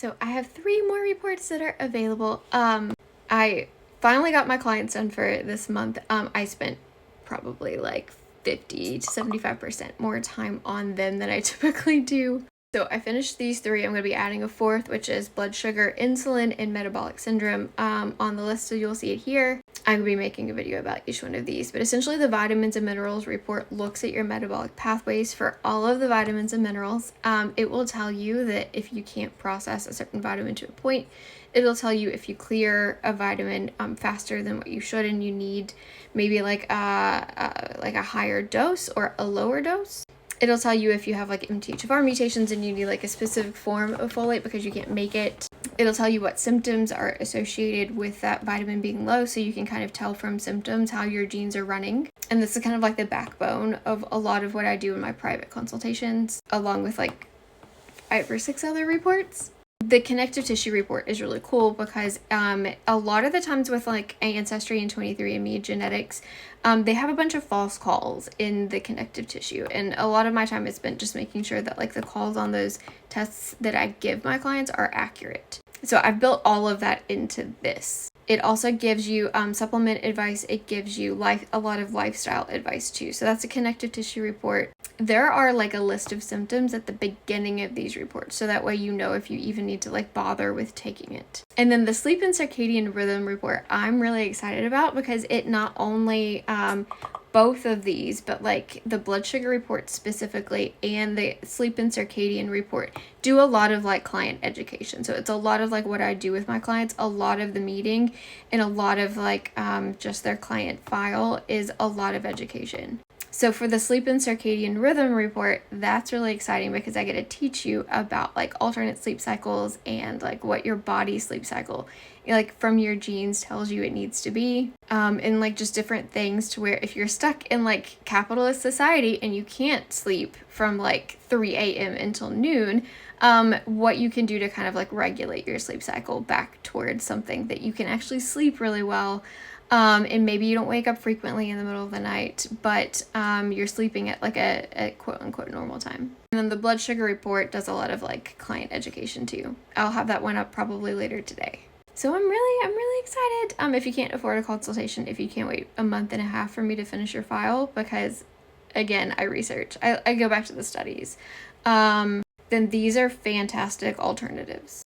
So I have 3 more reports that are available. I finally got my clients done for this month. I spent probably like 50 to 75% more time on them than I typically do. So I finished these 3. I'm going to be adding a 4th, which is blood sugar, insulin, and metabolic syndrome on the list, so you'll see it here. I'm going to be making a video about each one of these, but essentially the vitamins and minerals report looks at your metabolic pathways for all of the vitamins and minerals. It will tell you that if you can't process a certain vitamin to a point, it'll tell you if you clear a vitamin faster than what you should, and you need maybe like a higher dose or a lower dose. It'll tell you if you have like MTHFR mutations and you need like a specific form of folate because you can't make it. It'll tell you what symptoms are associated with that vitamin being low, so you can kind of tell from symptoms how your genes are running. And this is kind of like the backbone of a lot of what I do in my private consultations, along with like 5 or 6 other reports. The connective tissue report is really cool because a lot of the times with like Ancestry and 23andMe genetics, they have a bunch of false calls in the connective tissue. And a lot of my time is spent just making sure that like the calls on those tests that I give my clients are accurate. So I've built all of that into this. It also gives you supplement advice. It gives you a lot of lifestyle advice too. So that's a connective tissue report. There are like a list of symptoms at the beginning of these reports, so that way you know if you even need to like bother with taking it. And then the sleep and circadian rhythm report I'm really excited about because it not only both of these, but like the blood sugar report specifically and the sleep and circadian report do a lot of like client education. So it's a lot of like what I do with my clients, a lot of the meeting, and a lot of like just their client file is a lot of education. So for the sleep and circadian rhythm report, that's really exciting because I get to teach you about like alternate sleep cycles and like what your body's sleep cycle, like from your genes, tells you it needs to be, and like just different things to where if you're stuck in like capitalist society and you can't sleep from like 3 a.m. until noon, what you can do to kind of like regulate your sleep cycle back towards something that you can actually sleep really well. And maybe you don't wake up frequently in the middle of the night, but you're sleeping at like a quote unquote normal time. And then the blood sugar report does a lot of like client education too. I'll have that one up probably later today. So I'm really excited. If you can't afford a consultation, if you can't wait a month and a half for me to finish your file, because again, I research, I go back to the studies, then these are fantastic alternatives.